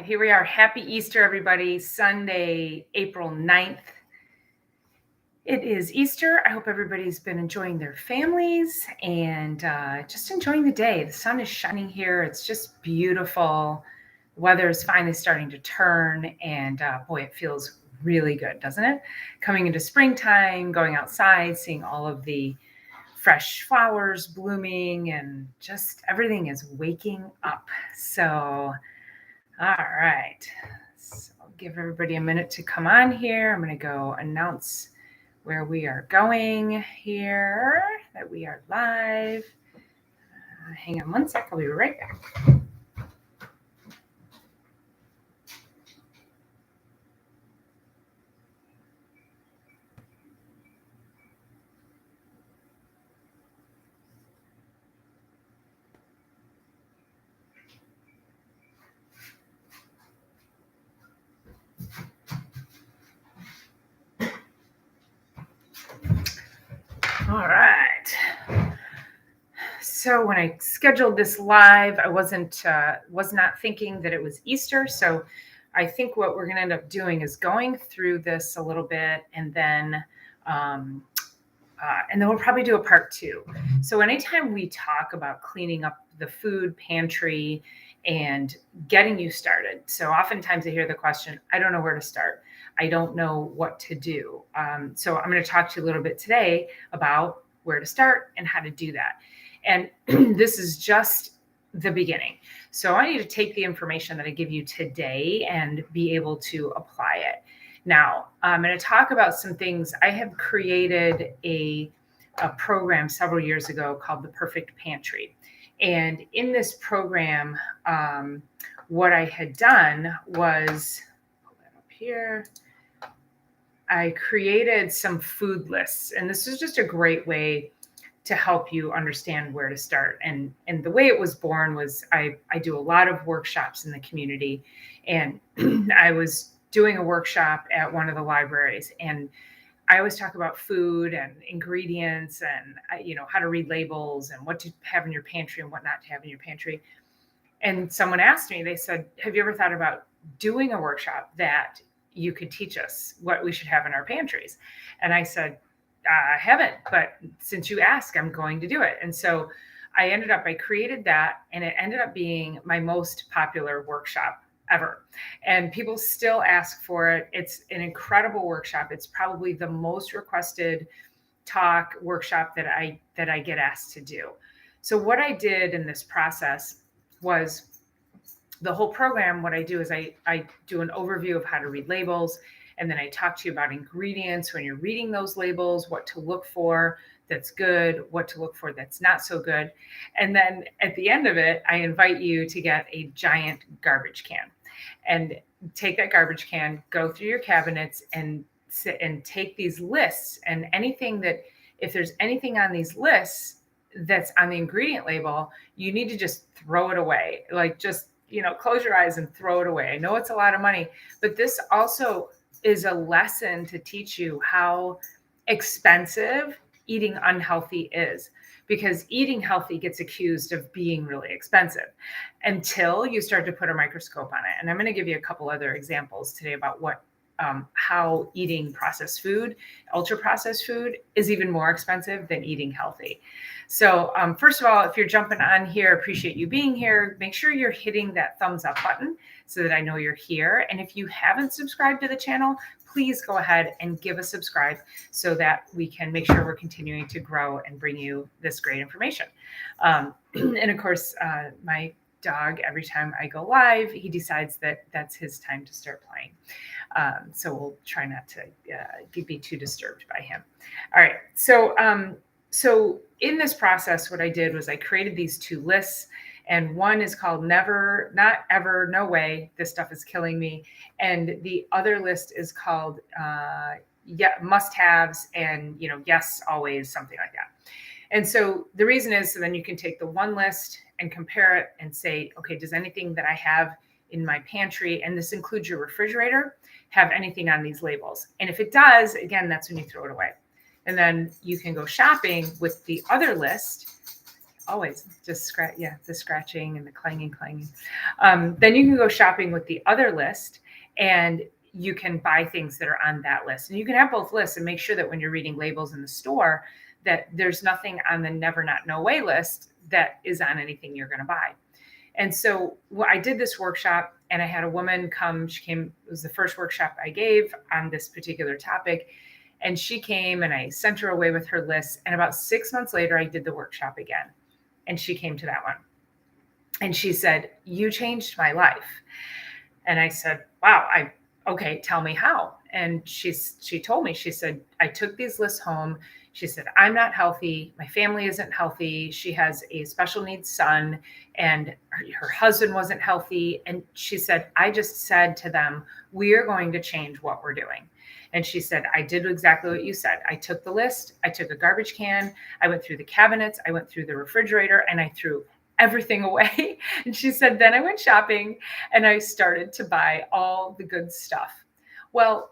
right, here we are. Happy Easter, everybody. Sunday, April 9th. It is Easter. I hope everybody's been enjoying their families and just enjoying the day. The sun is shining here. It's just beautiful. The weather is finally starting to turn, and boy, it feels really good, doesn't it? Coming into springtime, going outside, seeing all of the fresh flowers blooming, and just everything is waking up. So all right, so I'll give everybody a minute to come on here. I'm going to go announce where we are going here, that we are live. Hang on one sec, I'll be right back. All right. So when I scheduled this live, I was not thinking that it was Easter. So I think what we're going to end up doing is going through this a little bit, and then we'll probably do a part 2. So anytime we talk about cleaning up the food pantry and getting you started, so oftentimes I hear the question, I don't know where to start. I don't know what to do. So I'm going to talk to you a little bit today about where to start and how to do that. And this is just the beginning. So I want you to take the information that I give you today and be able to apply it. Now, I'm going to talk about some things. I have created a program several years ago called the Perfect Pantry. And in this program, what I had done was, pull that up here, I created some food lists. And this is just a great way to help you understand where to start. And the way it was born was I do a lot of workshops in the community. And I was doing a workshop at one of the libraries, and I always talk about food and ingredients and how to read labels and what to have in your pantry and what not to have in your pantry. And someone asked me, they said, have you ever thought about doing a workshop that you could teach us what we should have in our pantries? And I said, I haven't, but since you ask, I'm going to do it. And so I created that, and it ended up being my most popular workshop ever. And people still ask for it. It's an incredible workshop. It's probably the most requested talk workshop that I get asked to do. So what I did in this process was the whole program. What I do is I do an overview of how to read labels. And then I talk to you about ingredients when you're reading those labels, what to look for that's good, what to look for that's not so good. And then at the end of it, I invite you to get a giant garbage can and take that garbage can, go through your cabinets and sit and take these lists, and if there's anything on these lists that's on the ingredient label, you need to just throw it away. Like just, close your eyes and throw it away. I know it's a lot of money, but this also is a lesson to teach you how expensive eating unhealthy is, because eating healthy gets accused of being really expensive until you start to put a microscope on it. And I'm going to give you a couple other examples today about how eating processed food, ultra processed food, is even more expensive than eating healthy. So first of all, if you're jumping on here, appreciate you being here. Make sure you're hitting that thumbs up button so that I know you're here. And if you haven't subscribed to the channel, please go ahead and give a subscribe so that we can make sure we're continuing to grow and bring you this great information. And of course, my dog, every time I go live, he decides that that's his time to start playing. So we'll try not to be too disturbed by him. All right. So in this process, what I did was I created these 2 lists, and one is called Never, Not Ever, No Way, This Stuff is Killing Me. And the other list is called Must-Haves and, Yes, Always, something like that. And so the reason is so then you can take the one list and compare it and say, okay, does anything that I have in my pantry, and this includes your refrigerator, have anything on these labels? And if it does, again, that's when you throw it away. And then you can go shopping with the other list always just scratch. Yeah, the scratching and the clanging. Then you can go shopping with the other list, and you can buy things that are on that list. And you can have both lists and make sure that when you're reading labels in the store, that there's nothing on the never not no way list that is on anything you're going to buy. And so I did this workshop, and I had a woman come. She came, it was the first workshop I gave on this particular topic. And she came, and I sent her away with her list. And about 6 months later, I did the workshop again. And she came to that one. And she said, "You changed my life." And I said, "Wow, okay, tell me how." And she told me, she said, "I took these lists home." She said, "I'm not healthy. My family isn't healthy. She has a special needs son, and her husband wasn't healthy." And she said, "I just said to them, we are going to change what we're doing." And she said, "I did exactly what you said. I took the list, I took a garbage can, I went through the cabinets, I went through the refrigerator, and I threw everything away." And she said, "Then I went shopping and I started to buy all the good stuff." Well,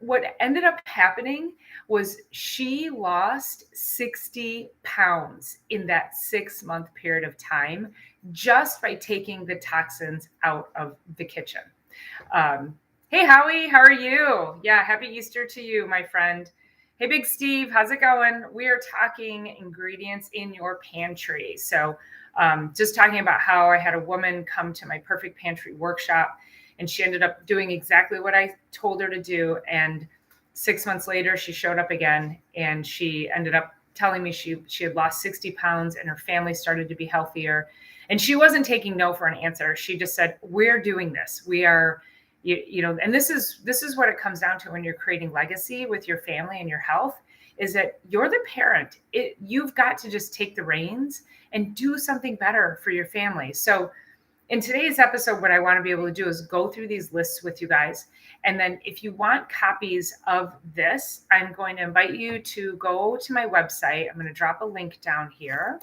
what ended up happening was she lost 60 pounds in that 6-month period of time just by taking the toxins out of the kitchen. Hey, Howie, how are you? Yeah, happy Easter to you, my friend. Hey, Big Steve, how's it going? We are talking ingredients in your pantry. So just talking about how I had a woman come to my Perfect Pantry workshop, and she ended up doing exactly what I told her to do. And 6 months later, she showed up again, and she ended up telling me she had lost 60 pounds and her family started to be healthier. And she wasn't taking no for an answer. She just said, "We're doing this. We are, you know," and this is what it comes down to when you're creating legacy with your family and your health, is that you're the parent. You've got to just take the reins and do something better for your family. So in today's episode, what I want to be able to do is go through these lists with you guys. And then if you want copies of this, I'm going to invite you to go to my website. I'm going to drop a link down here.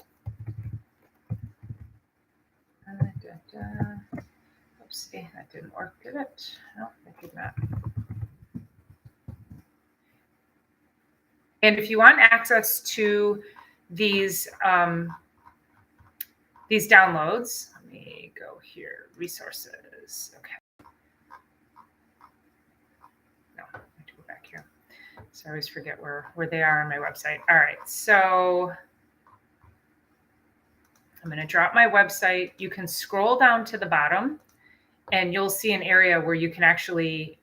Oopsie, that didn't work, did it? No, it did not. And if you want access to these downloads, let me go here, resources. Okay. No, I have to go back here. So I always forget where they are on my website. All right, so I'm going to drop my website. You can scroll down to the bottom, and you'll see an area where you can actually,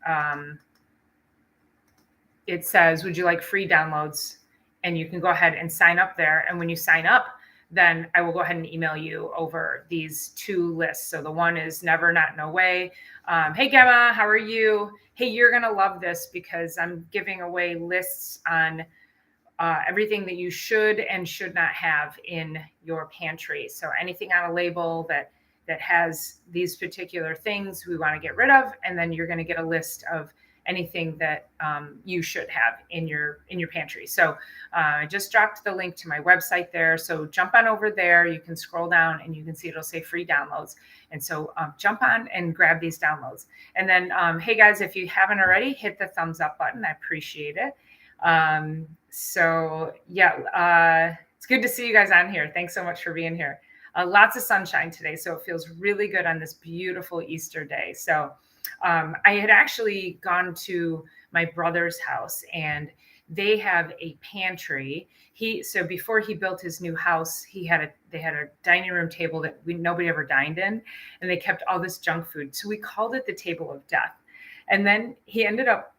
it says, "Would you like free downloads?" And you can go ahead and sign up there. And when you sign up, then I will go ahead and email you over these 2 lists. So the one is Never Not No Way. Hey, Gemma, how are you? Hey, you're going to love this because I'm giving away lists on everything that you should and should not have in your pantry. So anything on a label that has these particular things we want to get rid of, and then you're going to get a list of anything that you should have in your pantry. So I just dropped the link to my website there. So jump on over there. You can scroll down and you can see it'll say free downloads. And so jump on and grab these downloads. And then, hey guys, if you haven't already, hit the thumbs up button. I appreciate it. So yeah, it's good to see you guys on here. Thanks so much for being here. Lots of sunshine today, so it feels really good on this beautiful Easter day. So I had actually gone to my brother's house, and they have a pantry. So before he built his new house, they had a dining room table that nobody ever dined in, and they kept all this junk food. So we called it the table of death. And then he ended up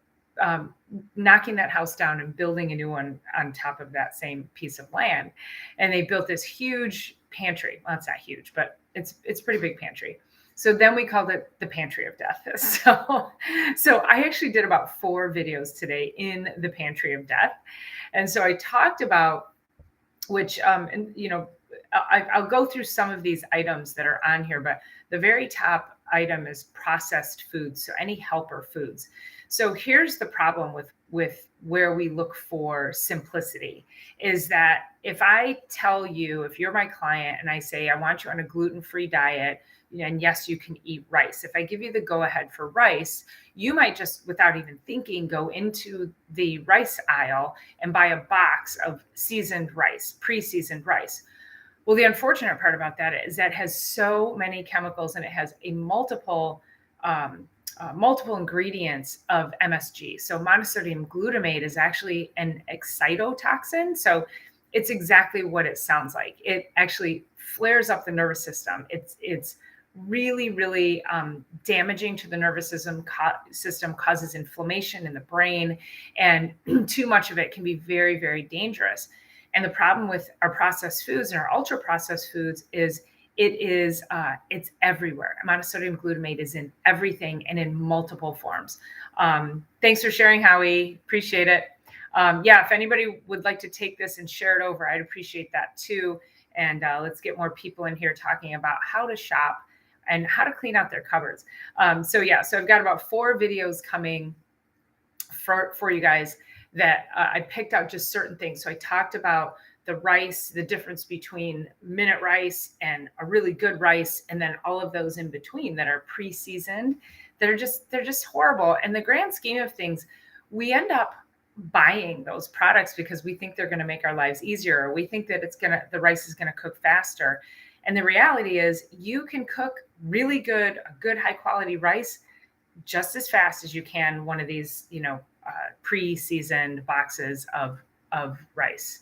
knocking that house down and building a new one on top of that same piece of land. And they built this huge pantry. Well, it's not huge, but it's a pretty big pantry. So then we called it the Pantry of Death. So I actually did about 4 videos today in the Pantry of Death. And so I talked about which, and you know, I'll go through some of these items that are on here, but the very top item is processed foods. So any helper foods. So here's the problem with where we look for simplicity is that if I tell you, if you're my client and I say, I want you on a gluten-free diet, and yes, you can eat rice. If I give you the go ahead for rice, you might just, without even thinking, go into the rice aisle and buy a box of seasoned rice, pre-seasoned rice. Well, the unfortunate part about that is that it has so many chemicals and it has a multiple ingredients of MSG. So monosodium glutamate is actually an excitotoxin. So it's exactly what it sounds like. It actually flares up the nervous system. It's really really damaging to the nervous system, causes inflammation in the brain, and too much of it can be very very dangerous. And the problem with our processed foods and our ultra processed foods is it's everywhere. Monosodium glutamate is in everything and in multiple forms. Thanks for sharing, Howie. Appreciate it. Yeah, if anybody would like to take this and share it over, I'd appreciate that too. And let's get more people in here talking about how to shop and how to clean out their cupboards. So I've got about 4 videos coming for you guys that I picked out just certain things. So I talked about the rice, the difference between minute rice and a really good rice, and then all of those in between that are pre-seasoned. They're just horrible. In the grand scheme of things, we end up buying those products because we think they're going to make our lives easier, or we think that the rice is going to cook faster. And the reality is you can cook really good, a good high quality rice just as fast as you can one of these, pre-seasoned boxes of rice.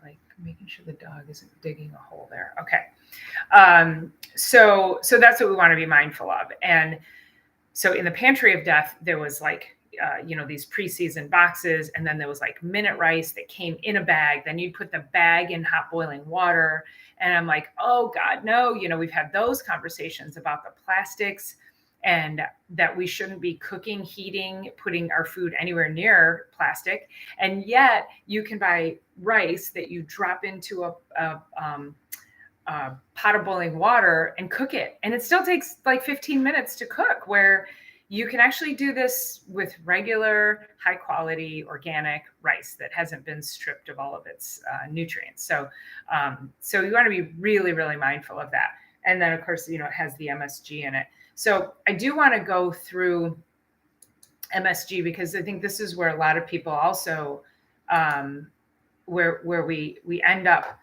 Like making sure the dog isn't digging a hole there. Okay. So that's what we want to be mindful of. And so in the pantry of death, there was like, these pre-seasoned boxes, and then there was like minute rice that came in a bag. Then you'd put the bag in hot boiling water. And I'm like, oh God, no, we've had those conversations about the plastics and that we shouldn't be cooking, heating, putting our food anywhere near plastic. And yet you can buy rice that you drop into a pot of boiling water and cook it. And it still takes like 15 minutes to cook, where you can actually do this with regular, high quality, organic rice that hasn't been stripped of all of its nutrients. So you want to be really, really mindful of that. And then, of course, it has the MSG in it. So I do want to go through MSG because I think this is where a lot of people also, where we end up,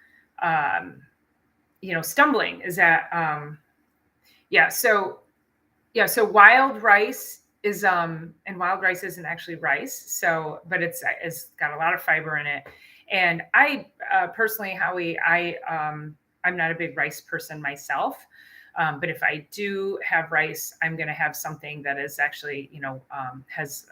stumbling is that, So wild rice is, and wild rice isn't actually rice. So, but it's got a lot of fiber in it. And I personally, Howie, I'm not a big rice person myself. But if I do have rice, I'm going to have something that is actually, has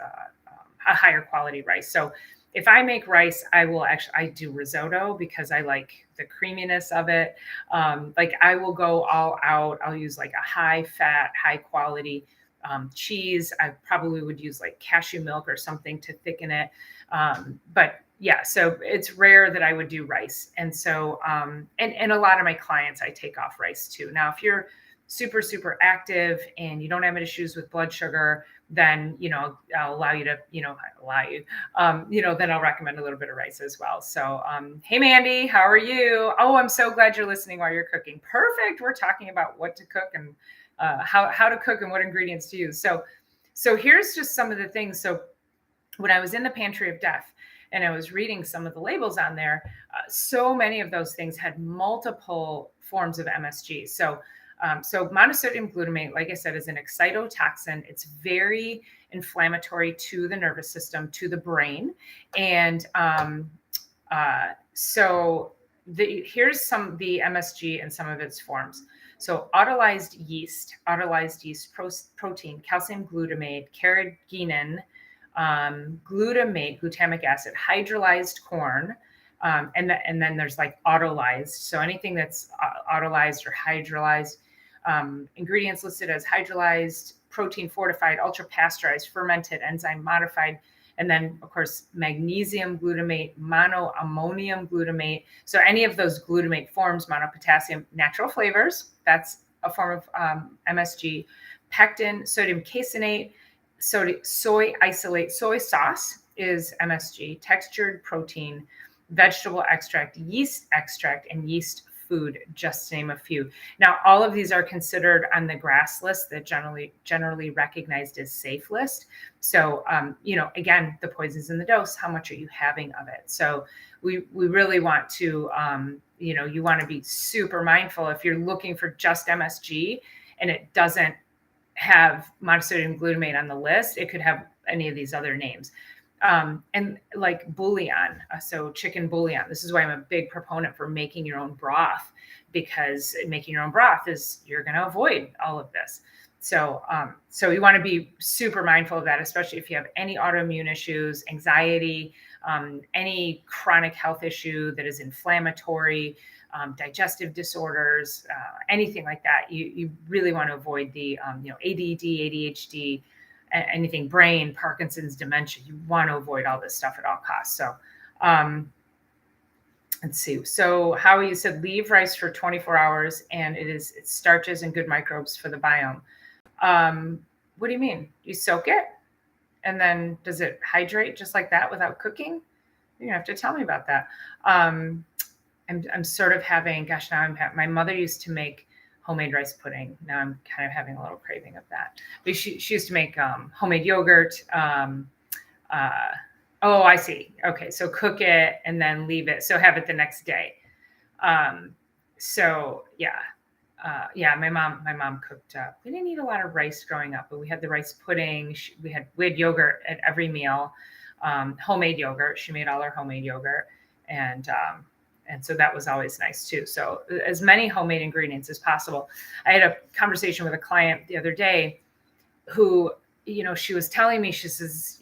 a higher quality rice. So if I make rice, I do risotto because I like the creaminess of it. Like I will go all out. I'll use like a high fat, high quality cheese. I probably would use like cashew milk or something to thicken it. But yeah, so it's rare that I would do rice. And so, and a lot of my clients, I take off rice too. Now, if you're super, super active and you don't have any issues with blood sugar, then, I'll allow you to, then I'll recommend a little bit of rice as well. So, hey, Mandy, how are you? Oh, I'm so glad you're listening while you're cooking. Perfect. We're talking about what to cook and how to cook and what ingredients to use. So here's just some of the things. So when I was in the pantry of death and I was reading some of the labels on there, so many of those things had multiple forms of MSG. So monosodium glutamate, like I said, is an excitotoxin. It's very inflammatory to the nervous system, to the brain. And here's the MSG and some of its forms. So autolyzed yeast protein, calcium glutamate, carrageenan, glutamic acid, hydrolyzed corn, and then there's like autolyzed. So anything that's autolyzed or hydrolyzed, ingredients listed as hydrolyzed, protein fortified, ultra pasteurized, fermented, enzyme modified, and then of course magnesium glutamate, monoammonium glutamate. So any of those glutamate forms, monopotassium, natural flavors, that's a form of MSG. Pectin, sodium caseinate, soy isolate, soy sauce is MSG. Textured protein, vegetable extract, and yeast food, just to name a few. Now, all of these are considered on the GRAS list, that generally recognized as safe list. So, again, the poison's in the dose. How much are you having of it? So we really want to, you want to be super mindful. If you're looking for just MSG and it doesn't have monosodium glutamate on the list, it could have any of these other names. And like bouillon, so chicken bouillon. This is why I'm a big proponent for making your own broth, because making your own broth is, you're going to avoid all of this. So you want to be super mindful of that, especially if you have any autoimmune issues, anxiety, any chronic health issue that is inflammatory, digestive disorders, anything like that. You really want to avoid the ADD, ADHD, anything brain, Parkinson's, dementia. You want to avoid all this stuff at all costs. So let's see. So Howie, you said leave rice for 24 hours and it starches and good microbes for the biome. What do you mean? You soak it and then does it hydrate just like that without cooking? You're gonna have to tell me about that. I'm sort of having, my mother used to make homemade rice pudding. Now I'm kind of having a little craving of that. But she used to make homemade yogurt. Oh, I see. Okay, so cook it and then leave it. So have it the next day. My mom cooked. We didn't eat a lot of rice growing up, but we had the rice pudding. We had yogurt at every meal, homemade yogurt. She made all her homemade yogurt, and so that was always nice too. So as many homemade ingredients as possible. I had a conversation with a client the other day who, she was telling me, she says,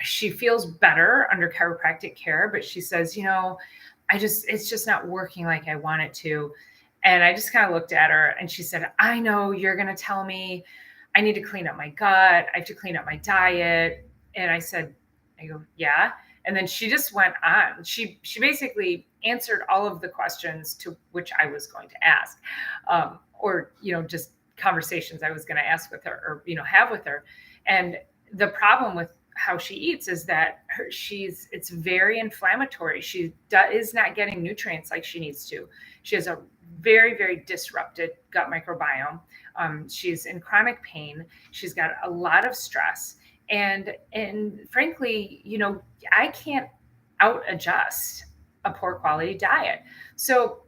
she feels better under chiropractic care, but she says, it's just not working like I want it to. And I just kind of looked at her and she said, I know you're going to tell me I need to clean up my gut. I have to clean up my diet. And I go, yeah. And then she just went on. She basically answered all of the questions to which I was going to ask, or just conversations I was going to ask with her, or have with her. And the problem with how she eats is that it's very inflammatory. She is not getting nutrients like she needs to. She has a very, very disrupted gut microbiome. She's in chronic pain. She's got a lot of stress. And frankly, I can't out adjust a poor quality diet. So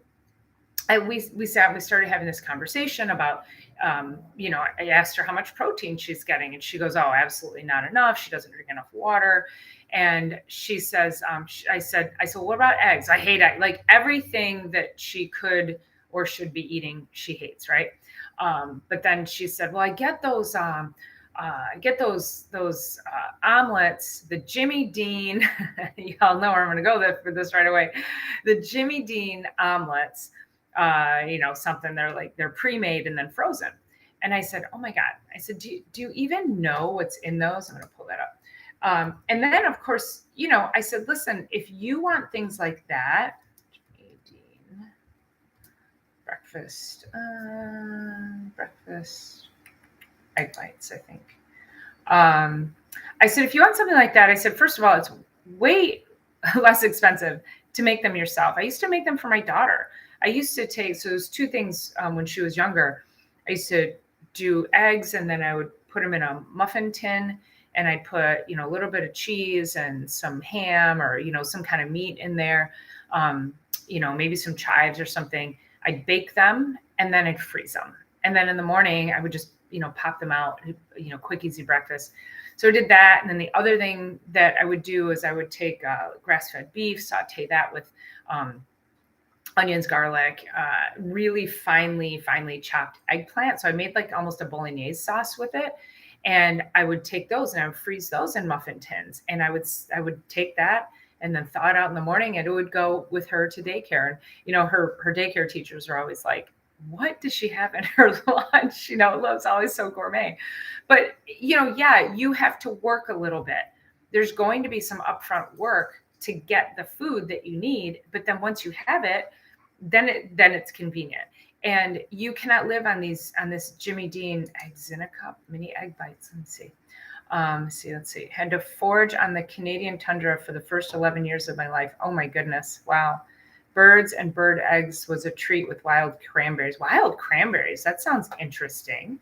we started having this conversation about, I asked her how much protein she's getting, and she goes, oh, absolutely not enough. She doesn't drink enough water. And she says, I said, well, what about eggs? I hate eggs. Like everything that she could or should be eating, she hates. Right. But then she said, well, I get those omelets, the Jimmy Dean, y'all know where I'm going to go for this right away. The Jimmy Dean omelets, something they're pre-made and then frozen. And I said, oh my God, I said, do you even know what's in those? I'm going to pull that up. And then of course, I said, listen, if you want things like that, breakfast, egg bites, I think. I said, if you want something like that, I said, first of all, it's way less expensive to make them yourself. I used to make them for my daughter. I used to so there's two things when she was younger. I used to do eggs and then I would put them in a muffin tin and I'd put, a little bit of cheese and some ham or, some kind of meat in there, maybe some chives or something. I'd bake them and then I'd freeze them. And then in the morning I would just, pop them out, quick, easy breakfast. So I did that. And then the other thing that I would do is I would take grass-fed beef, saute that with onions, garlic, really finely chopped eggplant. So I made like almost a bolognese sauce with it. And I would take those and I would freeze those in muffin tins. And I would take that and then thaw it out in the morning and it would go with her to daycare. And, her daycare teachers are always like, what does she have in her lunch? It was always so gourmet. But, you have to work a little bit. There's going to be some upfront work to get the food that you need. But then once you have it, then it's convenient. And you cannot live on this Jimmy Dean eggs in a cup, mini egg bites. Let's see. Had to forage on the Canadian tundra for the first 11 years of my life. Oh my goodness. Wow. birds and bird eggs was a treat with wild cranberries. Wild cranberries, that sounds interesting.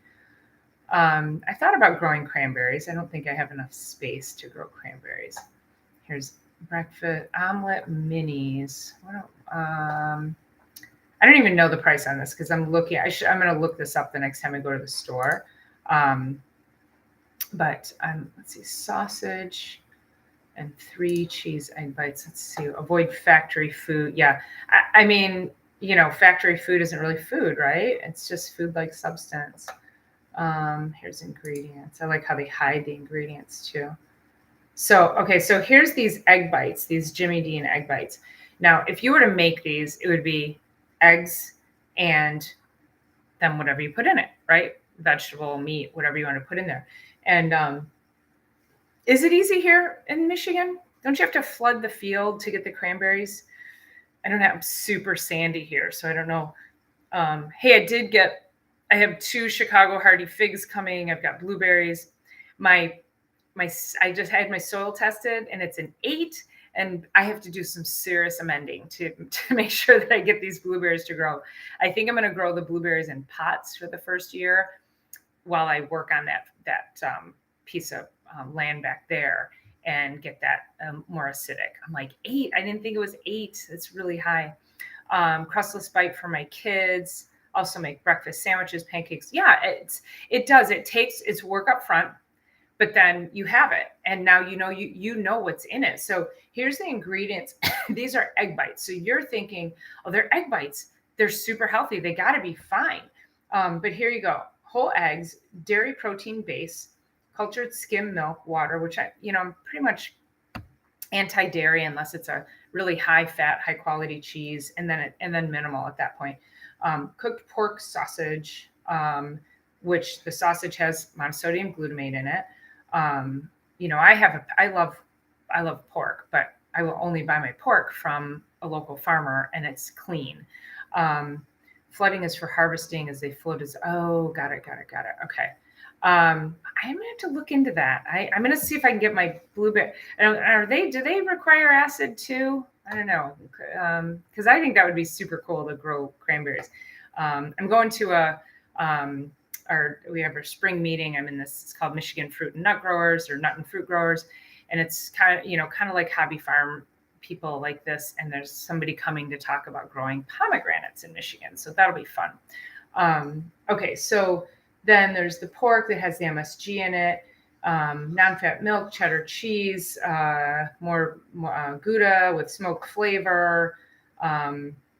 I thought about growing cranberries. I don't think I have enough space to grow cranberries. Here's breakfast omelet minis. I don't even know the price on this because I'm looking. I'm going to look this up the next time I go to the store. But let's see, sausage and 3 cheese egg bites. Let's see, avoid factory food. Yeah, I mean, factory food isn't really food, right? It's just food-like substance. Here's ingredients. I like how they hide the ingredients too. So, okay, so here's these egg bites, these Jimmy Dean egg bites. Now, if you were to make these, it would be eggs and then whatever you put in it, right? Vegetable, meat, whatever you want to put in there. And is it easy here in Michigan? Don't you have to flood the field to get the cranberries? I don't have super sandy here, so I don't know. Hey, I have 2 Chicago Hardy figs coming. I've got blueberries. I just had my soil tested and it's an 8, and I have to do some serious amending to make sure that I get these blueberries to grow. I think I'm going to grow the blueberries in pots for the first year while I work on that piece of land back there and get that more acidic. I'm like 8. I didn't think it was 8. It's really high. Crustless bite for my kids. Also make breakfast sandwiches, pancakes. Yeah, it does. It takes its work up front, but then you have it. And now you know what's in it. So here's the ingredients. These are egg bites. So you're thinking, oh, they're egg bites. They're super healthy. They got to be fine. But here you go. Whole eggs, dairy protein base, cultured skim milk, water, which I'm pretty much anti-dairy unless it's a really high fat, high quality cheese, and then minimal at that point. Cooked pork sausage, which the sausage has monosodium glutamate in it. I love pork, but I will only buy my pork from a local farmer and it's clean. Flooding is for harvesting as they float got it. Okay. I'm gonna have to look into that. I'm gonna see if I can get my blueberry. Do they require acid too? I don't know. Because I think that would be super cool to grow cranberries. I'm going to we have a spring meeting. I'm in this, it's called Michigan Fruit and Nut Growers or Nut and Fruit Growers. And it's kind of like hobby farm people like this. And there's somebody coming to talk about growing pomegranates in Michigan. So that'll be fun. Okay. So then there's the pork that has the MSG in it, non-fat milk, cheddar cheese, more Gouda with smoked flavor,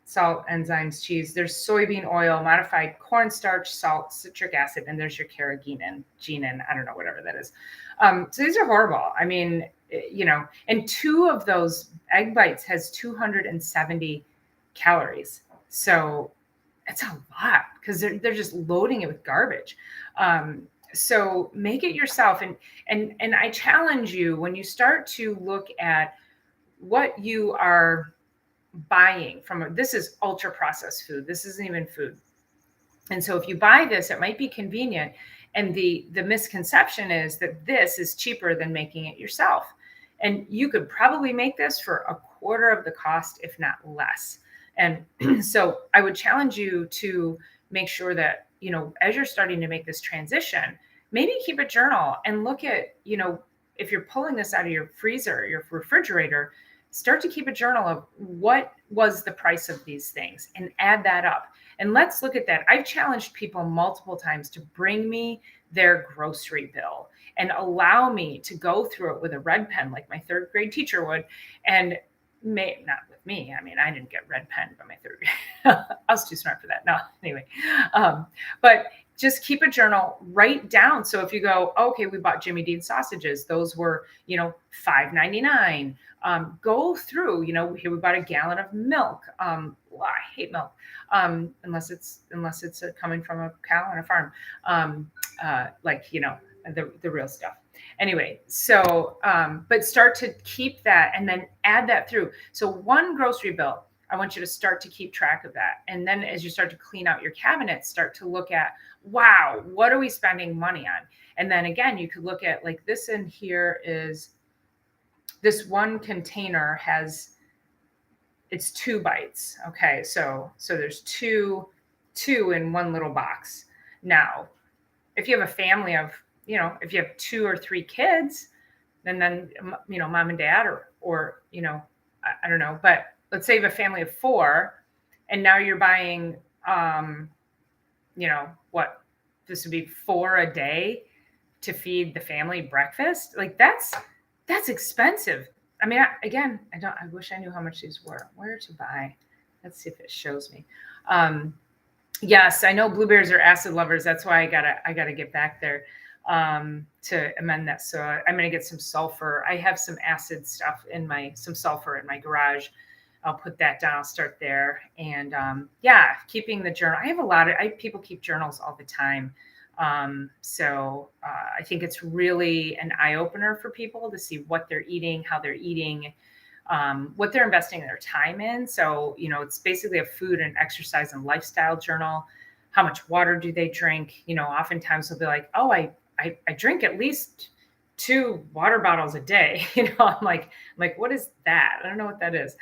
salt, enzymes, cheese. There's soybean oil, modified cornstarch, salt, citric acid, and there's your carrageenan, I don't know, whatever that is. So these are horrible. I mean, and 2 of those egg bites has 270 calories. So it's a lot because they're just loading it with garbage. So make it yourself. And I challenge you, when you start to look at what you are buying from, this is ultra processed food. This isn't even food. And so if you buy this, it might be convenient. And the misconception is that this is cheaper than making it yourself. And you could probably make this for a quarter of the cost, if not less. And so I would challenge you to make sure that, as you're starting to make this transition, maybe keep a journal and look at, if you're pulling this out of your freezer, your refrigerator, start to keep a journal of what was the price of these things and add that up. And let's look at that. I've challenged people multiple times to bring me their grocery bill and allow me to go through it with a red pen like my 3rd grade teacher would. And not with me. I mean, I didn't get red pen by my 3rd grade. I was too smart for that. No, anyway. But just keep a journal, write down. So if you go, okay, we bought Jimmy Dean sausages. Those were, $5.99. Go through, here we bought a gallon of milk. I hate milk. Unless it's coming from a cow on a farm. The real stuff. Anyway, so, but start to keep that and then add that through. So 1 grocery bill, I want you to start to keep track of that. And then as you start to clean out your cabinet, start to look at, wow, what are we spending money on? And then again, you could look at like this in here is, this 1 container has it's 2 bites. Okay. So there's two in one little box. Now, if you have a family of, if you have 2 or 3 kids, then mom and dad, or I don't know, but let's say you have a family of 4, and now you're buying, what, this would be 4 a day to feed the family breakfast. Like that's expensive. I mean, I wish I knew how much these were. Where to buy? Let's see if it shows me. Yes, I know blueberries are acid lovers. That's why I gotta get back there to amend that. So I'm gonna get some sulfur. I have some acid stuff some sulfur in my garage. I'll put that down. I'll start there. And yeah, keeping the journal. I have a lot of people keep journals all the time. I think it's really an eye opener for people to see what they're eating, how they're eating, what they're investing their time in. So, it's basically a food and exercise and lifestyle journal. How much water do they drink? Oftentimes they'll be like, oh, I drink at least 2 water bottles a day. I'm like, what is that? I don't know what that is.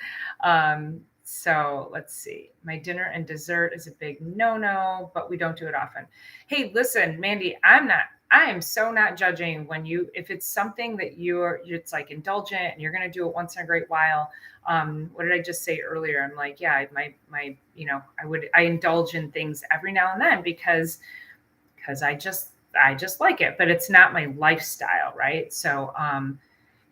So let's see. My dinner and dessert is a big no-no, but we don't do it often. Hey, listen, Mandy, I am so not judging if it's something that it's like indulgent and you're going to do it once in a great while. What did I just say earlier? I'm like, yeah, I indulge in things every now and then because I just like it, but it's not my lifestyle. Right. So,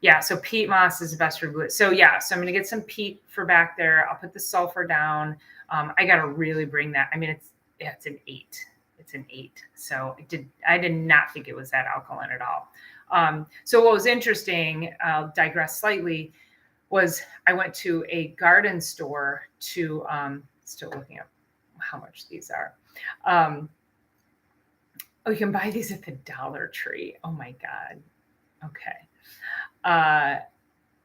yeah, so peat moss is best for glue. So yeah, so I'm gonna get some peat for back there. I'll put the sulfur down. I gotta really bring that. I mean, it's an 8. It's an 8. So I did not think it was that alkaline at all. So what was interesting, I'll digress slightly, was I went to a garden store to still looking up how much these are. Oh, you can buy these at the Dollar Tree. Oh my God. Okay.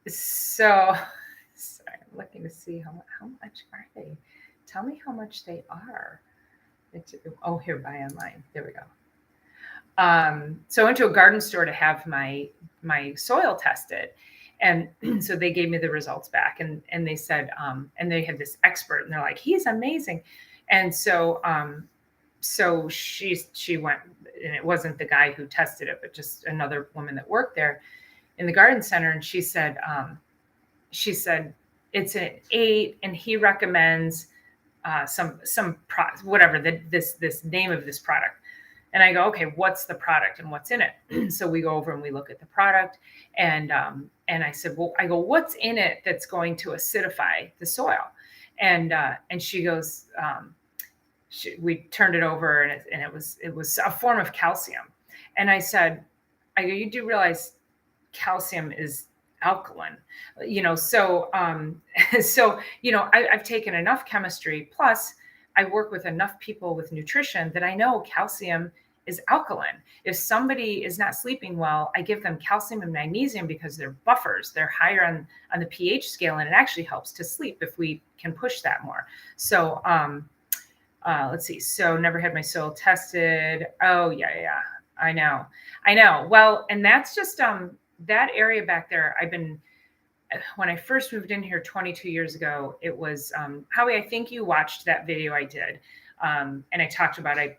So sorry, I'm looking to see how much are they. Tell me how much they are. Here, buy online. There we go. So I went to a garden store to have my soil tested, and so they gave me the results back, and they said, and they had this expert, and they're like, he's amazing, and so she went, and it wasn't the guy who tested it, but just another woman that worked there in the garden center, and she said it's an 8, and he recommends whatever this name of this product. And I go, okay, what's the product and what's in it? So we go over and we look at the product, and I said, well, what's in it that's going to acidify the soil? And she goes, we turned it over, and it was a form of calcium. And I go, you do realize calcium is alkaline, so I've taken enough chemistry, plus I work with enough people with nutrition that I know calcium is alkaline. If somebody is not sleeping well, I give them calcium and magnesium because they're buffers. They're higher on the pH scale, and it actually helps to sleep if we can push that more. So let's see. So never had my soil tested. Oh yeah. I know. Well, and that's just that area back there. When I first moved in here 22 years ago, it was Howie, I think you watched that video I did. And I talked about, I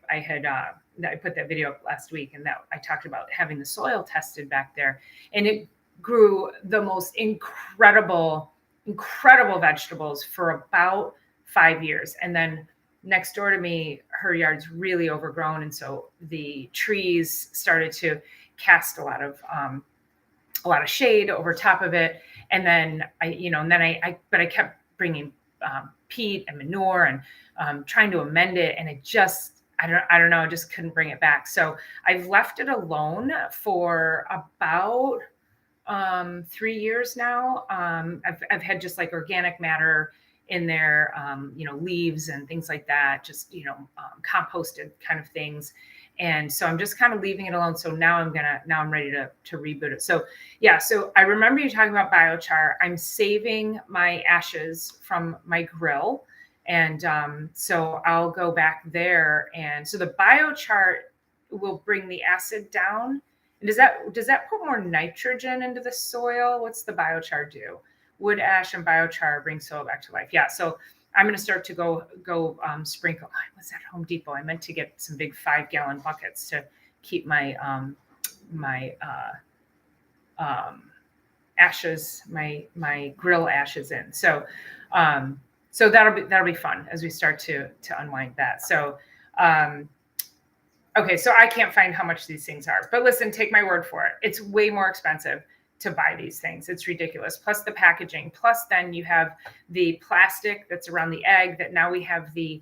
put that video up last week, and that I talked about having the soil tested back there, and it grew the most incredible vegetables for about 5 years. And then next door to me, her yard's really overgrown. And so the trees started to cast a lot of shade over top of it. And then I kept bringing peat and manure and trying to amend it. And it just, I don't know, I just couldn't bring it back. So I've left it alone for about 3 years now. I've had just like organic matter in there, leaves and things like that, just, composted kind of things. And so I'm just kind of leaving it alone. So now I'm ready to reboot it. So yeah. So I remember you talking about biochar. I'm saving my ashes from my grill. And so I'll go back there. And so the biochar will bring the acid down. And does that put more nitrogen into the soil? What's the biochar do? wood ash and biochar bring soil back to life. Yeah. So I'm going to start to go sprinkle. I was at Home Depot. I meant to get some big 5-gallon buckets to keep my ashes, my grill ashes in. So so that'll be fun as we start to unwind that. So okay, so I can't find how much these things are, but listen, take my word for it. It's way more expensive to buy these things. It's ridiculous. Plus the packaging. Plus then you have the plastic that's around the egg that now we have the,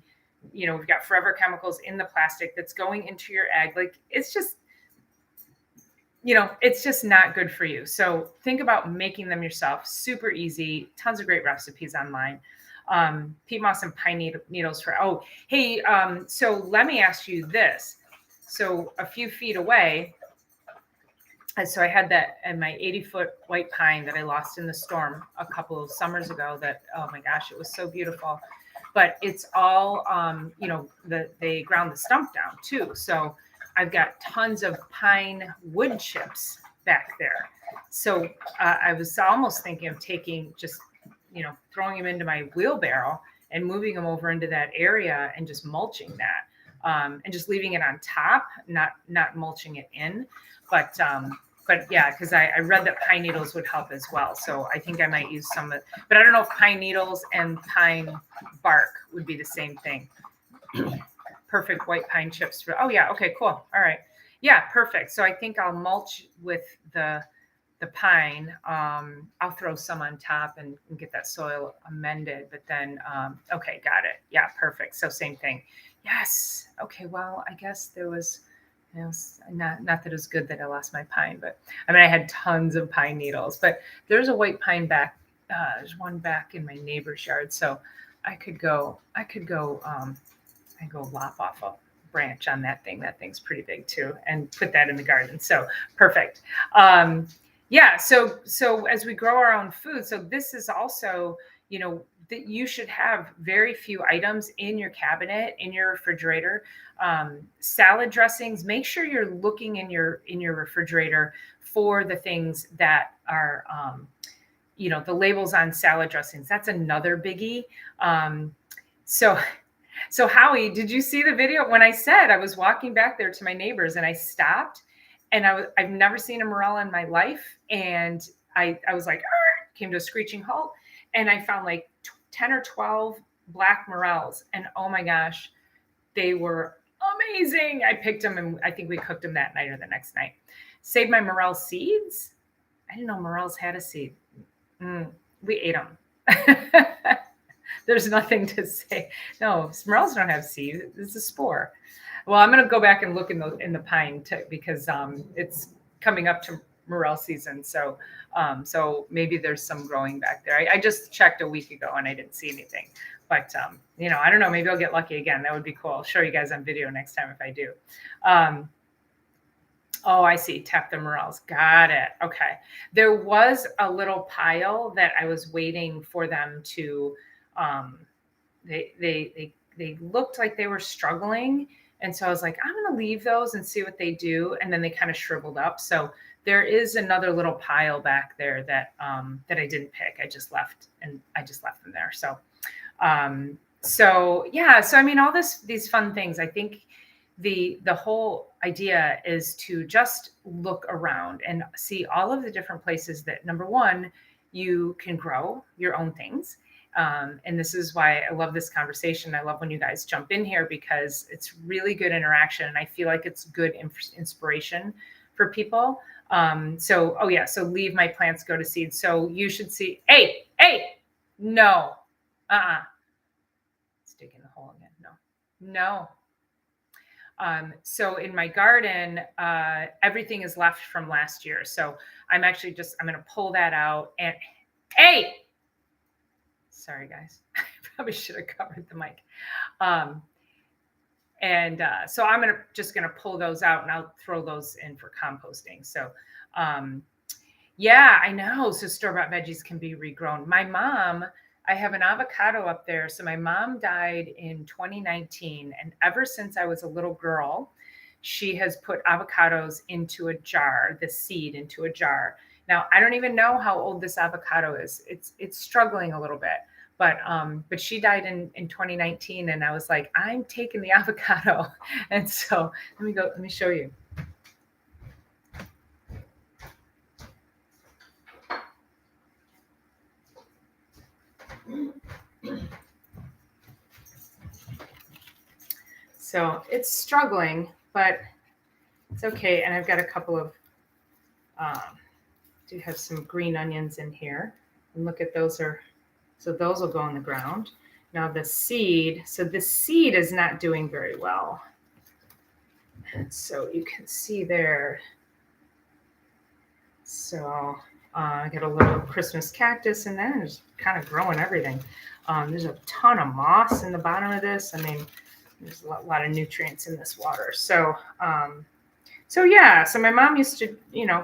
we've got forever chemicals in the plastic that's going into your egg. Like it's just, it's just not good for you. So think about making them yourself. Super easy. Tons of great recipes online. Peat moss and pine needles oh, hey, so let me ask you this. So a few feet away, so I had that in my 80-foot white pine that I lost in the storm a couple of summers ago that, oh my gosh, it was so beautiful. But it's all, they ground the stump down too. So I've got tons of pine wood chips back there. So I was almost thinking of taking throwing them into my wheelbarrow and moving them over into that area and just mulching that. And just leaving it on top, not mulching it in, but yeah, because I read that pine needles would help as well. So I think I might use some of it, but I don't know if pine needles and pine bark would be the same thing. Perfect white pine chips oh yeah, okay, cool. All right, yeah, perfect. So I think I'll mulch with the pine. I'll throw some on top and get that soil amended, but then okay, got it. Yeah, perfect. So same thing. Yes. Okay. Well, I guess there was, not that it was good that I lost my pine, but I mean, I had tons of pine needles, but there's a white pine back. There's one back in my neighbor's yard. So I could go lop off a branch on that thing. That thing's pretty big too, and put that in the garden. So perfect. Yeah. So as we grow our own food, so this is also, that you should have very few items in your cabinet, in your refrigerator. Salad dressings, make sure you're looking in your refrigerator for the things that are, the labels on salad dressings. That's another biggie. So Howie, did you see the video when I said I was walking back there to my neighbors and I stopped and I've never seen a morel in my life. And I was like, came to a screeching halt and I found like 10 or 12 black morels. And oh my gosh, they were amazing. I picked them and I think we cooked them that night or the next night. Saved my morel seeds. I didn't know morels had a seed. We ate them. There's nothing to say. No, morels don't have seeds. It's a spore. Well, I'm going to go back and look in the pine because it's coming up to morel season. So maybe there's some growing back there. I just checked a week ago and I didn't see anything. But I don't know. Maybe I'll get lucky again. That would be cool. I'll show you guys on video next time if I do. Oh, I see. Tap the morels. Got it. Okay. There was a little pile that I was waiting for them to. They looked like they were struggling, and so I was like, I'm going to leave those and see what they do. And then they kind of shriveled up. So there is another little pile back there that I didn't pick. I just left them there. So yeah. So I mean, all these fun things. I think the whole idea is to just look around and see all of the different places that, number one, you can grow your own things. And this is why I love this conversation. I love when you guys jump in here because it's really good interaction. And I feel like it's good inspiration for people. So leave my plants, go to seed. So you should see, hey, no, let's dig in the hole again. No. So in my garden, everything is left from last year. So I'm going to pull that out and, hey, sorry guys, I probably should have covered the mic. So I'm just going to pull those out and I'll throw those in for composting. So, yeah, I know. So store-bought veggies can be regrown. My mom, I have an avocado up there. So my mom died in 2019. And ever since I was a little girl, she has put avocados into a jar, the seed into a jar. Now, I don't even know how old this avocado is. It's struggling a little bit. But she died in 2019, and I was like, I'm taking the avocado. And so let me show you. So it's struggling, but it's okay. And I've got a couple of, do have some green onions in here. And look at those so those will go on the ground. Now the seed is not doing very well. And so you can see there. So I got a little Christmas cactus in there. It's kind of growing everything. There's a ton of moss in the bottom of this. I mean, there's a lot of nutrients in this water. So yeah, so my mom used to,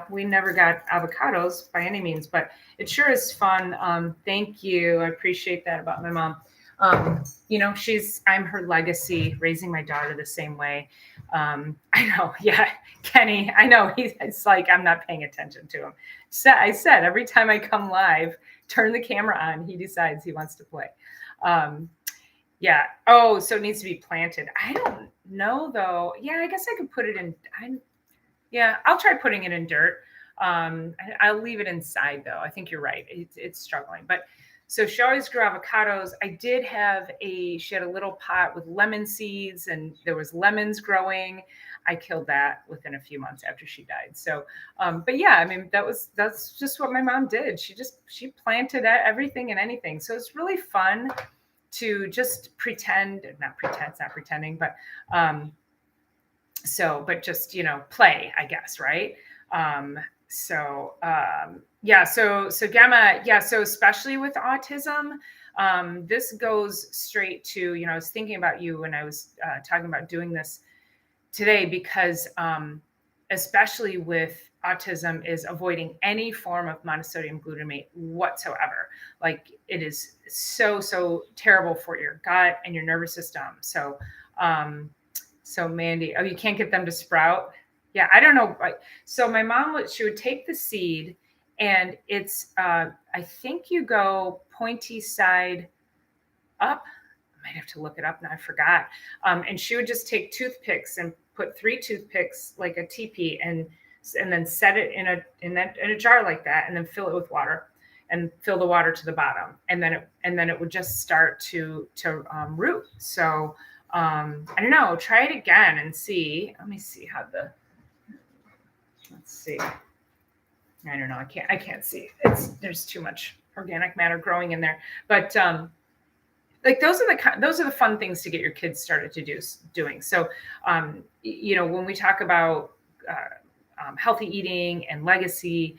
we never got avocados by any means, but it sure is fun. Thank you. I appreciate that about my mom. I'm her legacy, raising my daughter the same way. I know. Yeah. Kenny, I know it's like, I'm not paying attention to him. So I said, every time I come live, turn the camera on, he decides he wants to play. Yeah. Oh, so it needs to be planted. I don't know though. Yeah, I guess I could put it in. Yeah, I'll try putting it in dirt. I'll leave it inside though. I think you're right. It's struggling. But so she always grew avocados. She had a little pot with lemon seeds, and there was lemons growing. I killed that within a few months after she died. So, but yeah, I mean, that's just what my mom did. She planted everything and anything. So it's really fun to just not pretending, but just, play, I guess. Right. So Gemma, so especially with autism, this goes straight to, I was thinking about you when I was talking about doing this today, because especially with autism, is avoiding any form of monosodium glutamate whatsoever. Like, it is so terrible for your gut and your nervous system. So Mandy, you can't get them to sprout. Yeah, I don't know. So my mom she would take the seed, and it's I think you go pointy side up. I might have to look it up now. I forgot. And she would just take toothpicks and put 3 toothpicks, like a teepee, and then set it in a jar like that, and then fill it with water, and fill the water to the bottom, and then it would just start to root. So I don't know. Try it again and see. Let me see let's see. I don't know. I can't see. There's too much organic matter growing in there. But like, those are the fun things to get your kids started doing. So when we talk about healthy eating and legacy,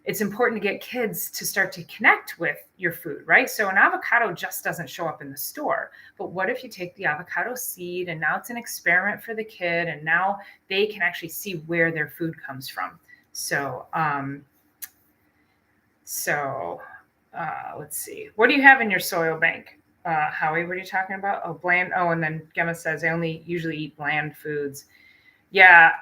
it's important to get kids to start to connect with your food, right? So an avocado just doesn't show up in the store. But what if you take the avocado seed, and now it's an experiment for the kid, and now they can actually see where their food comes from. So let's see. What do you have in your soil bank? Howie, what are you talking about? Oh, bland. Oh, and then Gemma says, I only usually eat bland foods. Yeah.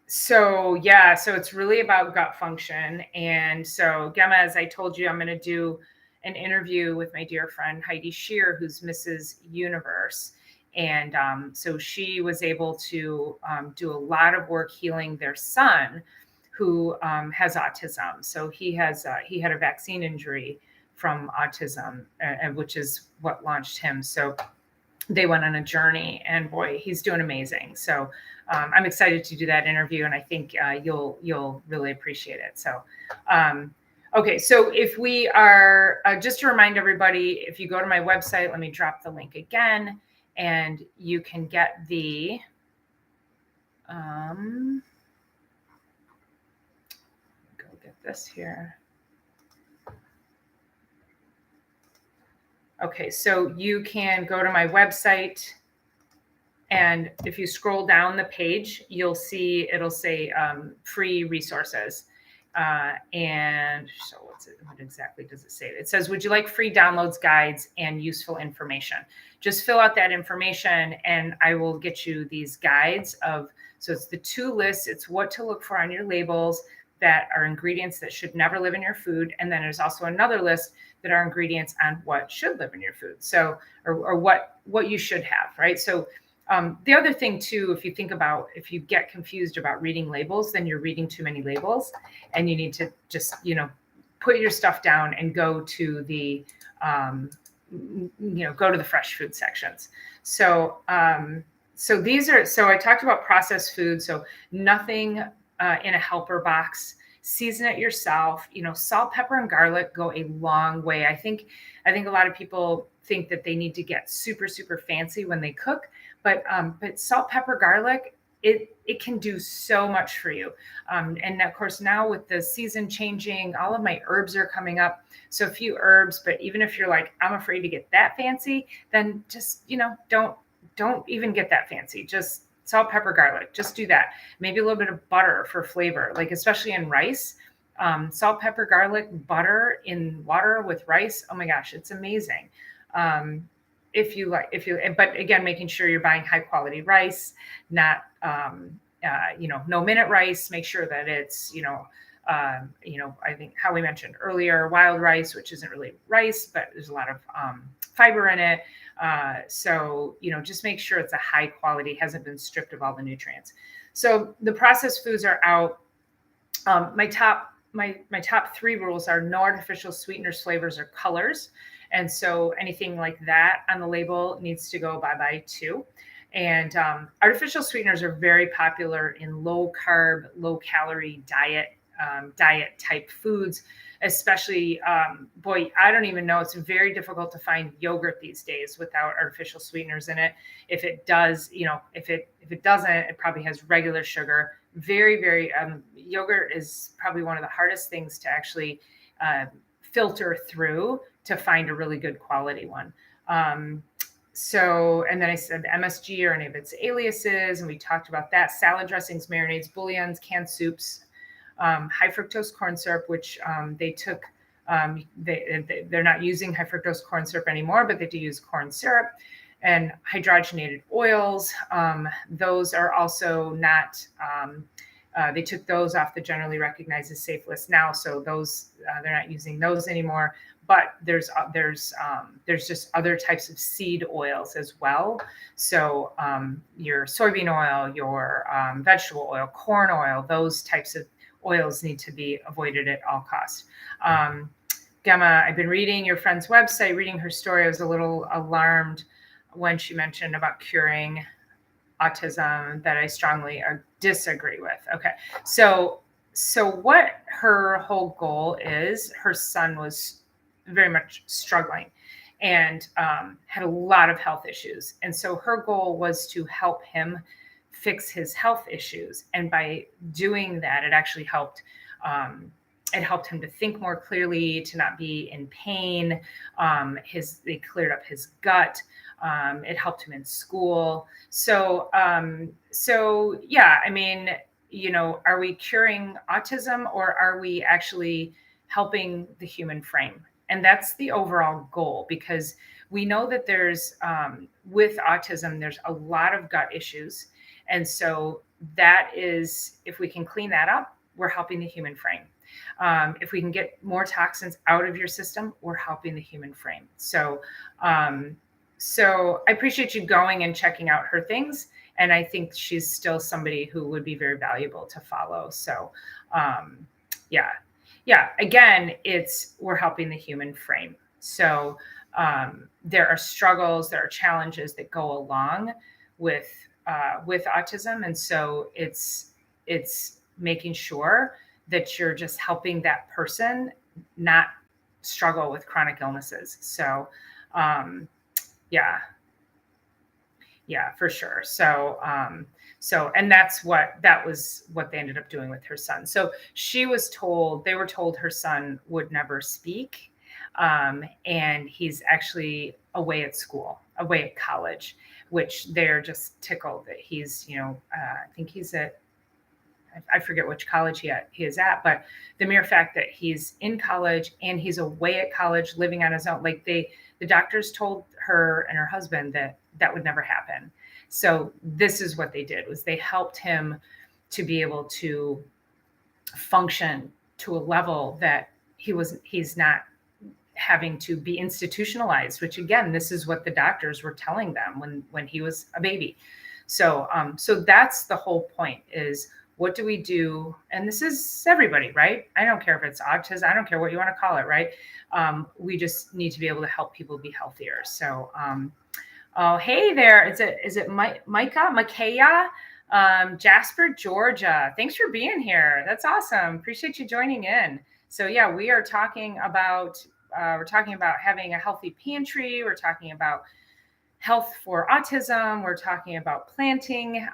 So it's really about gut function. And so, Gemma, as I told you, I'm going to do an interview with my dear friend Heidi Shear, who's Mrs. Universe. And so she was able to do a lot of work healing their son, who has autism. So he had a vaccine injury from autism, and which is what launched him. So they went on a journey, and boy, he's doing amazing. So I'm excited to do that interview, and I think you'll really appreciate it. So, okay. So if we are, just to remind everybody, if you go to my website, let me drop the link again, and you can get the, go get this here. Okay, so you can go to my website, and if you scroll down the page, it'll say free resources. And so what exactly does it say? It says, would you like free downloads, guides, and useful information? Just fill out that information, and I will get you these guides so it's the 2 lists. It's what to look for on your labels, that are ingredients that should never live in your food. And then there's also another list that are ingredients on what should live in your food. So, or what you should have, right? So the other thing too, if you think about, if you get confused about reading labels, then you're reading too many labels, and you need to just, put your stuff down and go to the, go to the fresh food sections. So, so I talked about processed food. So nothing in a helper box. Season it yourself. Salt, pepper, and garlic go a long way. I think a lot of people think that they need to get super, super fancy when they cook, but salt, pepper, garlic, it can do so much for you. And of course, now with the season changing, all of my herbs are coming up. So a few herbs, but even if you're like, I'm afraid to get that fancy, then just, don't even get that fancy. Just salt, pepper, garlic, just do that. Maybe a little bit of butter for flavor, like especially in rice. Salt, pepper, garlic, butter in water with rice. Oh my gosh, it's amazing. But again, making sure you're buying high quality rice, not, no minute rice. Make sure that it's, I think how we mentioned earlier, wild rice, which isn't really rice, but there's a lot of fiber in it. So, just make sure it's a high quality, hasn't been stripped of all the nutrients. So the processed foods are out. My top 3 rules are no artificial sweeteners, flavors, or colors. And so anything like that on the label needs to go bye-bye too. And artificial sweeteners are very popular in low carb, low calorie diet type foods, especially, I don't even know. It's very difficult to find yogurt these days without artificial sweeteners in it. If it does, if it doesn't, it probably has regular sugar. Very, very, yogurt is probably one of the hardest things to actually filter through to find a really good quality one. So, and then I said MSG or any of its aliases, and we talked about that. Salad dressings, marinades, bouillons, canned soups, high fructose corn syrup, which they took, they're not using high fructose corn syrup anymore, but they do use corn syrup. And hydrogenated oils, those are also not, they took those off the generally recognized as safe list now. So those, they're not using those anymore. But there's just other types of seed oils as well. So your soybean oil, your vegetable oil, corn oil, those types of oils need to be avoided at all costs. Gemma, I've been reading your friend's website, reading her story. I was a little alarmed when she mentioned about curing autism, that I strongly disagree with. Okay. So what her whole goal is, her son was very much struggling and had a lot of health issues. And so her goal was to help him fix his health issues. And by doing that, it actually helped. It helped him to think more clearly, to not be in pain. They cleared up his gut. It helped him in school. So yeah, I mean, are we curing autism, or are we actually helping the human frame? And that's the overall goal, because we know that there's, with autism, there's a lot of gut issues. And so that is, if we can clean that up, we're helping the human frame. If we can get more toxins out of your system, we're helping the human frame. So I appreciate you going and checking out her things. And I think she's still somebody who would be very valuable to follow. So yeah, again, we're helping the human frame. So there are struggles, there are challenges that go along with autism. And so it's making sure that you're just helping that person not struggle with chronic illnesses. So yeah, for sure. So and that was what they ended up doing with her son. So they were told her son would never speak. And he's actually away at college, which they're just tickled that he's, I think he's I forget which college he is at, but the mere fact that he's in college and he's away at college, living on his own, like the doctors told her and her husband that would never happen. So this is what they did, was they helped him to be able to function to a level that he's not having to be institutionalized, which again, this is what the doctors were telling them when he was a baby. So so that's the whole point, is what do we do? And this is everybody, right? I don't care if it's autism, I don't care what you want to call it, right? We just need to be able to help people be healthier. So oh, hey there. Is it Micaiah? Jasper, Georgia. Thanks for being here. That's awesome. Appreciate you joining in. So yeah, we are talking about we're talking about having a healthy pantry. We're talking about health for autism. We're talking about planting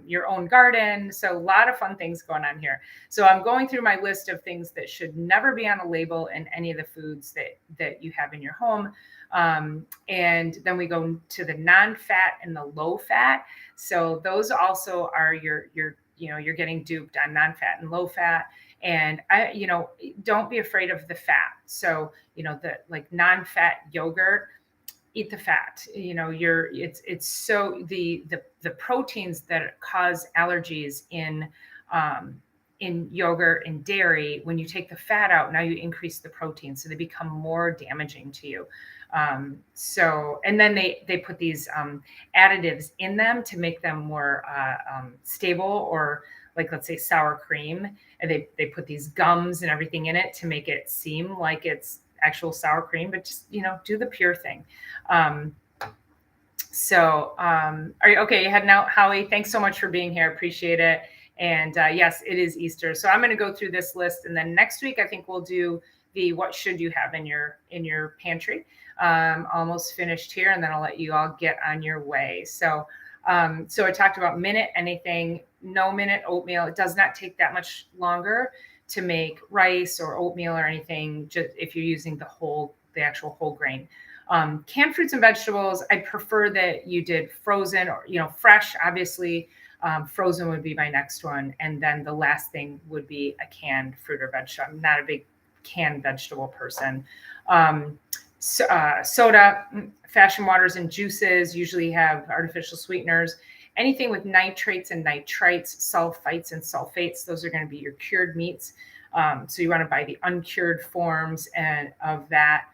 your own garden. So a lot of fun things going on here. So I'm going through my list of things that should never be on a label in any of the foods that you have in your home. And then we go to the non-fat and the low fat. So those also are you're getting duped on non-fat and low fat. And don't be afraid of the fat. So, the like non-fat yogurt, eat the fat. It's so the proteins that cause allergies in yogurt and dairy, when you take the fat out, now you increase the protein, so they become more damaging to you. And then they put these additives in them to make them more stable, or like, let's say sour cream, and they put these gums and everything in it to make it seem like it's actual sour cream, but just do the pure thing. Are you okay? You heading out, Howie? Thanks so much for being here. Appreciate it. And yes, it is Easter, so I'm going to go through this list, and then next week I think we'll do the what should you have in your pantry. Almost finished here, and then I'll let you all get on your way. So I talked about minute anything, no minute oatmeal. It does not take that much longer to make rice or oatmeal or anything, just if you're using the actual whole grain. Canned fruits and vegetables, I prefer that you did frozen or fresh. Obviously, frozen would be my next one, and then the last thing would be a canned fruit or vegetable. I'm not a big canned vegetable person. Soda, fashion waters, and juices usually have artificial sweeteners. Anything with nitrates and nitrites, sulfites and sulfates, those are going to be your cured meats. So you want to buy the uncured forms of that.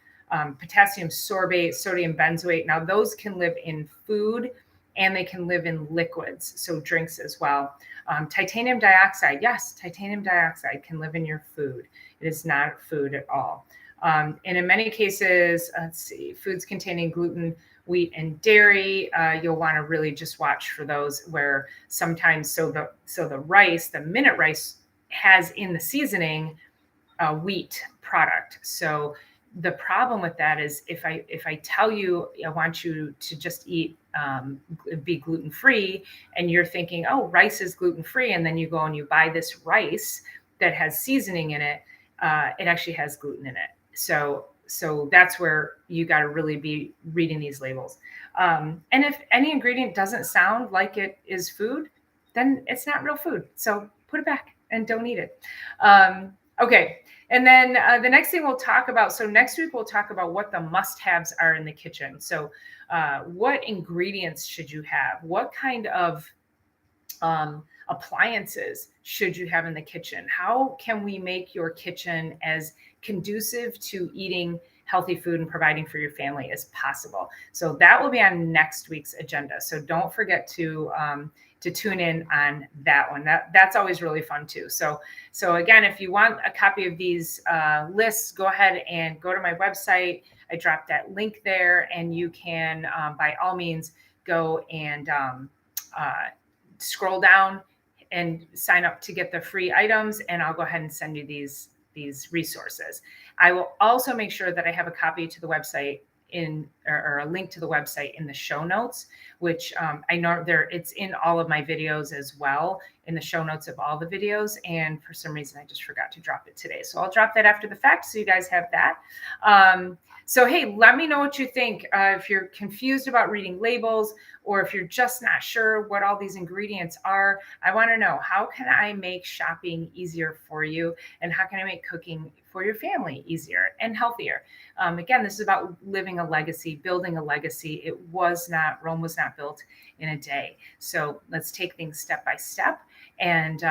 Potassium sorbate, sodium benzoate. Now those can live in food and they can live in liquids, so drinks as well. Titanium dioxide, yes, titanium dioxide can live in your food. It is not food at all. And in many cases, let's see, foods containing gluten, wheat, and dairy, you'll want to really just watch for those, where sometimes the rice, the minute rice, has in the seasoning a wheat product. So the problem with that is if I tell you I want you to just eat be gluten free, and you're thinking, oh, rice is gluten free, and then you go and you buy this rice that has seasoning in it, it actually has gluten in it. So that's where you got to really be reading these labels. And if any ingredient doesn't sound like it is food, then it's not real food. So put it back and don't eat it. Okay. And then the next thing we'll talk about, so next week we'll talk about what the must-haves are in the kitchen. So what ingredients should you have? What kind of appliances should you have in the kitchen? How can we make your kitchen as conducive to eating healthy food and providing for your family as possible? So that will be on next week's agenda. So don't forget to tune in on that one. That's always really fun too. So again, if you want a copy of these lists, go ahead and go to my website. I dropped that link there, and you can, by all means, go and scroll down and sign up to get the free items, and I'll go ahead and send you these resources. I will also make sure that I have a copy to the website or a link to the website in the show notes, which I know it's in all of my videos as well, in the show notes of all the videos. And for some reason, I just forgot to drop it today. So I'll drop that after the fact, so you guys have that. So, hey, let me know what you think. If you're confused about reading labels, or if you're just not sure what all these ingredients are, I want to know, how can I make shopping easier for you? And how can I make cooking for your family easier and healthier? Again, this is about living a legacy, building a legacy. Rome was not built in a day. So let's take things step by step And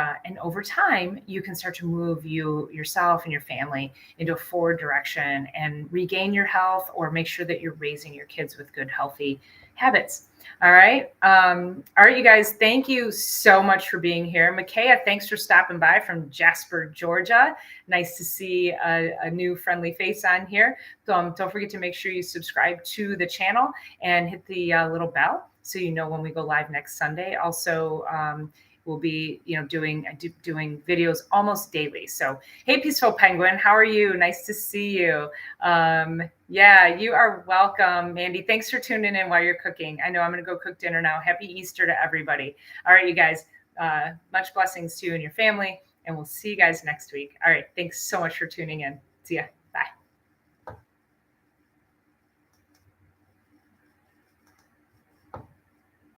over time, you can start to move yourself and your family into a forward direction and regain your health, or make sure that you're raising your kids with good, healthy habits. All right. All right, you guys, thank you so much for being here. Micaiah, thanks for stopping by from Jasper, Georgia. Nice to see a new friendly face on here. So don't forget to make sure you subscribe to the channel and hit the little bell so you know when we go live next Sunday. Also, we'll be doing videos almost daily. So hey, Peaceful Penguin, how are you? Nice to see you. Yeah, you are welcome, Mandy. Thanks for tuning in while you're cooking. I know I'm going to go cook dinner now. Happy Easter to everybody. All right, you guys, much blessings to you and your family, and we'll see you guys next week. All right, thanks so much for tuning in. See ya.